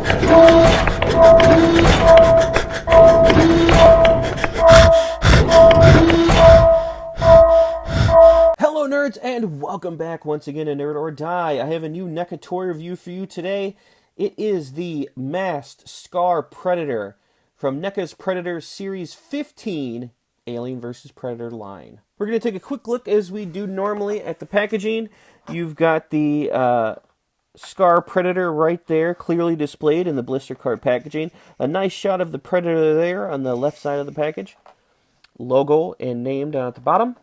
Hello nerds and welcome back once again to Nerd or Die. I have a new Neca toy review for you today. It is the Masked Scar Predator from Neca's Predator Series 15 Alien vs. Predator line. We're going to take a quick look as we do normally at the packaging. You've got the Scar Predator right there, clearly displayed in the blister card packaging. A nice shot of the Predator there on the left side of the package. Logo and name down at the bottom.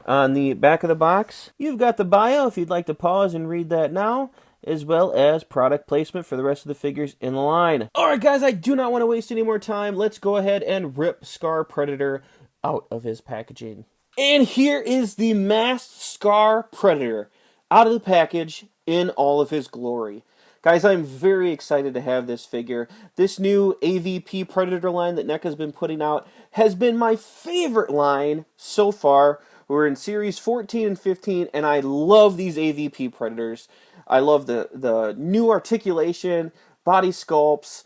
On the back of the box, you've got the bio if you'd like to pause and read that now, as well as product placement for the rest of the figures in the line. Alright guys, I do not want to waste any more time. Let's go ahead and rip Scar Predator out of his packaging. And here is the Masked Scar Predator out of the package in all of his glory. Guys, I'm very excited to have this figure. This new AVP Predator line that NECA's been putting out has been my favorite line so far. We're in Series 14 and 15, and I love these AVP Predators. I love the new articulation, body sculpts,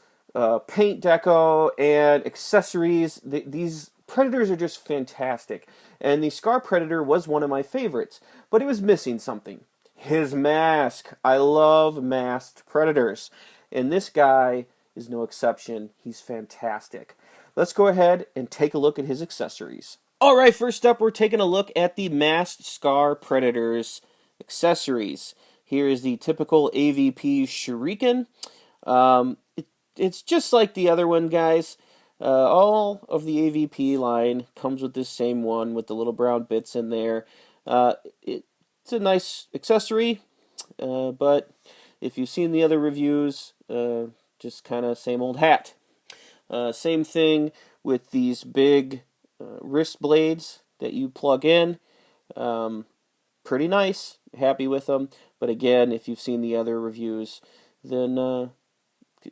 paint deco, and accessories. These Predators are just fantastic. And the Scar Predator was one of my favorites, but it was missing something. His mask. I love masked Predators. And this guy is no exception. He's fantastic. Let's go ahead and take a look at his accessories. Alright, first up we're taking a look at the Masked Scar Predator's accessories. Here is the typical AVP Shuriken. It's just like the other one, guys. All of the AVP line comes with this same one with the little brown bits in there. It's a nice accessory, but if you've seen the other reviews, just kind of same old hat. Same thing with these big wrist blades that you plug in. Pretty nice, happy with them. But again, if you've seen the other reviews, then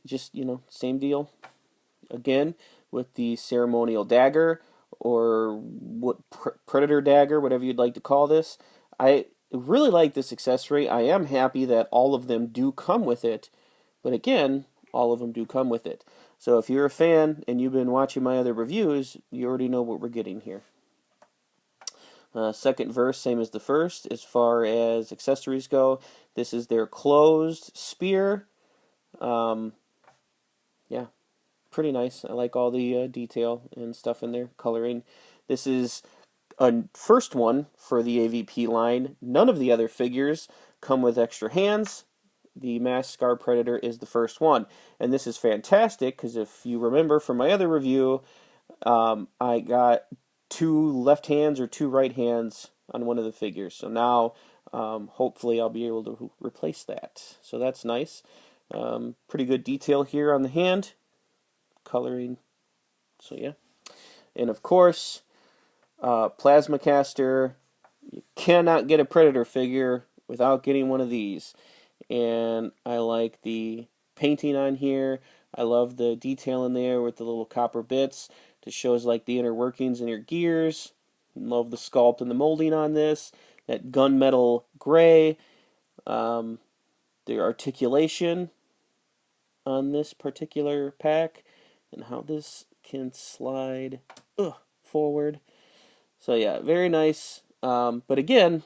just, same deal. Again, with the ceremonial dagger, or what Predator dagger, whatever you'd like to call this. I really like this accessory. I am happy that all of them do come with it. But again, all of them do come with it. So if you're a fan and you've been watching my other reviews, you already know what we're getting here. Second verse, same as the first. As far as accessories go, this is their closed spear. Yeah, pretty nice. I like all the detail and stuff in there, coloring. This is a first one for the AVP line. None of the other figures come with extra hands. The Masked Scar Predator is the first one. And this is fantastic because if you remember from my other review, I got 2 left hands or 2 right hands on one of the figures. So now, hopefully I'll be able to replace that. So that's nice. Pretty good detail here on the hand. Coloring. So yeah. And of course, Plasma Caster. You cannot get a Predator figure without getting one of these. And I like the painting on here. I love the detail in there with the little copper bits. It shows like the inner workings in your gears. Love the sculpt and the molding on this. That gunmetal gray. The articulation on this particular pack. And how this can slide forward. So yeah, very nice. But again,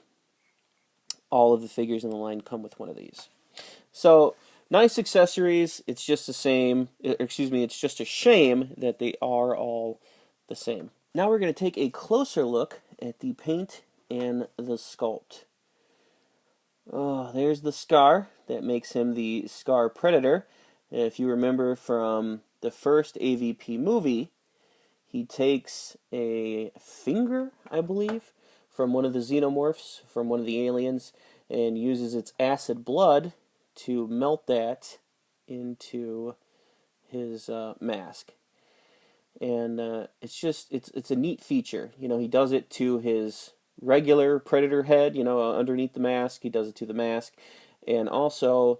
all of the figures in the line come with one of these. So, nice accessories. It's just the same. It's just a shame that they are all the same. Now we're going to take a closer look at the paint and the sculpt. Oh, there's the scar that makes him the Scar Predator. If you remember from the first AVP movie, he takes a finger, I believe, from one of the xenomorphs, from one of the aliens, and uses its acid blood to melt that into his mask. And it's a neat feature. He does it to his regular Predator head, underneath the mask. He does it to the mask, and also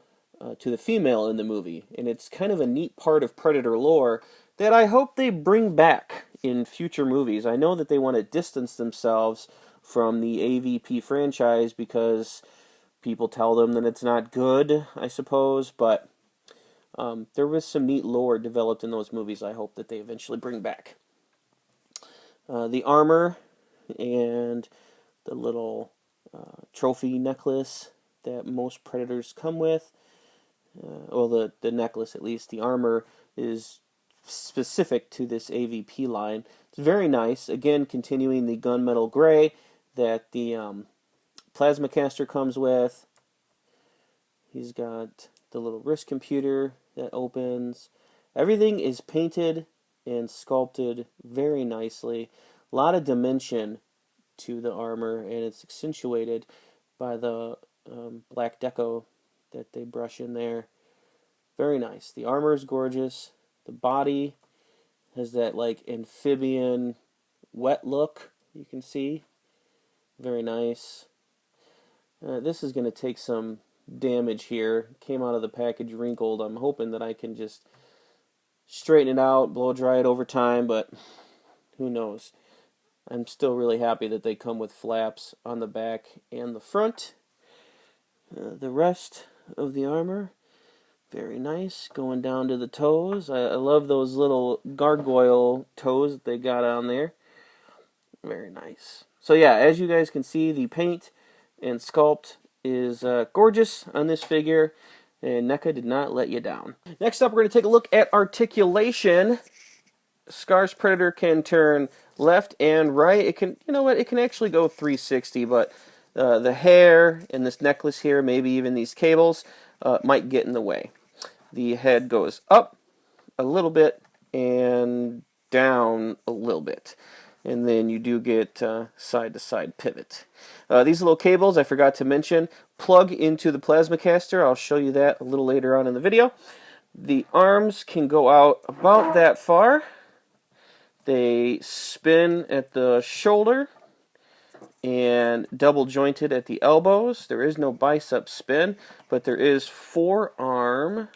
to the female in the movie. And it's kind of a neat part of Predator lore that I hope they bring back in future movies. I know that they want to distance themselves from the AVP franchise because people tell them that it's not good, I suppose, but There was some neat lore developed in those movies I hope that they eventually bring back. The armor and the little trophy necklace that most Predators come with. Well, the necklace at least. The armor is specific to this AVP line. It's very nice. Again, continuing the gunmetal gray that the plasma caster comes with. He's got the little wrist computer that opens. Everything is painted and sculpted very nicely. A lot of dimension to the armor, and it's accentuated by the black deco that they brush in there. Very nice. The armor is gorgeous. The body has that like amphibian wet look you can see. Very nice. This is going to take some damage here. Came out of the package wrinkled. I'm hoping that I can just straighten it out, blow dry it over time, but who knows. I'm still really happy that they come with flaps on the back and the front. The rest of the armor, very nice, going down to the toes. I love those little gargoyle toes that they got on there. Very nice. So yeah, as you guys can see, the paint and sculpt is gorgeous on this figure, and Neca did not let you down. Next up, we're going to take a look at articulation. Scar's Predator can turn left and right. It can, you know what, it can actually go 360, but the hair and this necklace here, maybe even these cables, might get in the way. The head goes up a little bit and down a little bit. And then you do get side-to-side pivot. These little cables, I forgot to mention, plug into the plasma caster. I'll show you that a little later on in the video. The arms can go out about that far. They spin at the shoulder and double jointed at the elbows. There is no bicep spin, but there is forearm,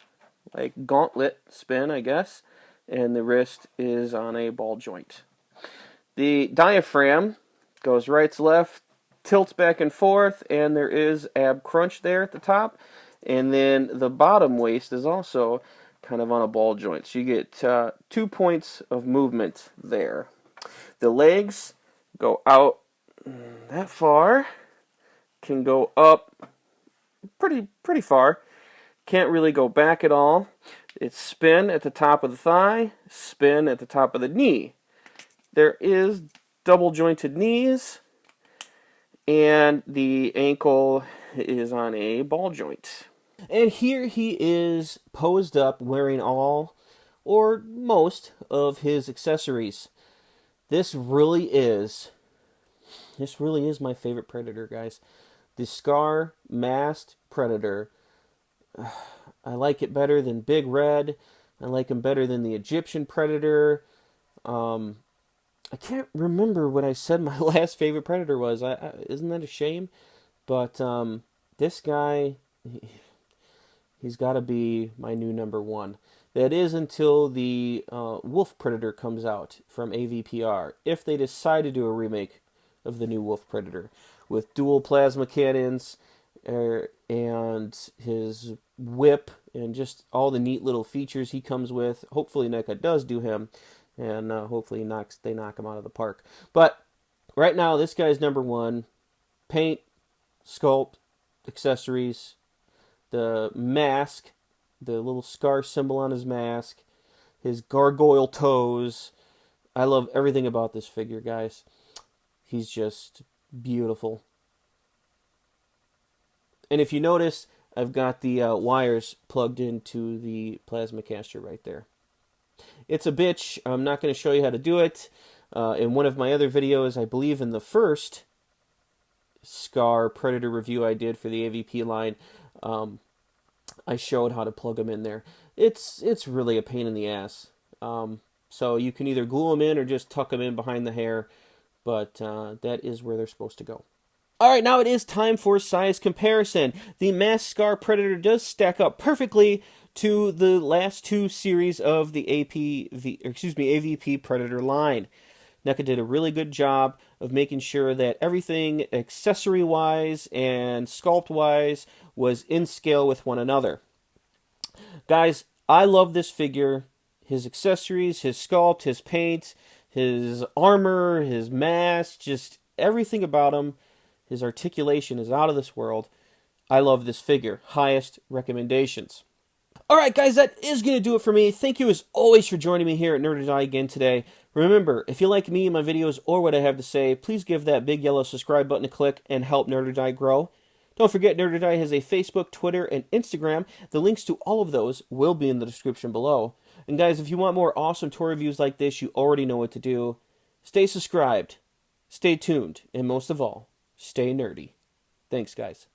like gauntlet spin, I guess, and the wrist is on a ball joint. The diaphragm goes right to left, tilts back and forth, and there is ab crunch there at the top. And then the bottom waist is also kind of on a ball joint. So you get 2 points of movement there. The legs go out that far, can go up pretty far, can't really go back at all. It's spin at the top of the thigh, spin at the top of the knee. There is double jointed knees, and the ankle is on a ball joint. And here he is posed up wearing all or most of his accessories. This really is my favorite Predator, guys. The Scar Masked Predator. I like it better than Big Red. I like him better than the Egyptian Predator. I can't remember what I said my last favorite Predator was. Isn't that a shame? But this guy, he's got to be my new number one. That is until the Wolf Predator comes out from AVPR. If they decide to do a remake of the new Wolf Predator with dual plasma cannons and his whip and just all the neat little features he comes with. Hopefully NECA does do him, and hopefully they knock him out of the park. But right now, this guy's number one. Paint, sculpt, accessories, the mask, the little scar symbol on his mask, his gargoyle toes. I love everything about this figure, guys. He's just beautiful. And if you notice, I've got the wires plugged into the plasma caster right there. It's a bitch. I'm not going to show you how to do it. In one of my other videos, I believe in the first Scar Predator review I did for the AVP line, I showed how to plug them in there. It's really a pain in the ass. So you can either glue them in or just tuck them in behind the hair, but that is where they're supposed to go. Alright, now it is time for size comparison. The Masked Scar Predator does stack up perfectly to the last two series of the AVP Predator line. NECA did a really good job of making sure that everything accessory-wise and sculpt-wise was in scale with one another. Guys, I love this figure. His accessories, his sculpt, his paint, his armor, his mask, just everything about him. His articulation is out of this world. I love this figure. Highest recommendations. Alright guys, that is going to do it for me. Thank you as always for joining me here at Nerd or Die again today. Remember, if you like me and my videos or what I have to say, please give that big yellow subscribe button a click and help Nerd or Die grow. Don't forget, Nerd or Die has a Facebook, Twitter, and Instagram. The links to all of those will be in the description below. And guys, if you want more awesome toy reviews like this, you already know what to do. Stay subscribed, stay tuned, and most of all, stay nerdy. Thanks, guys.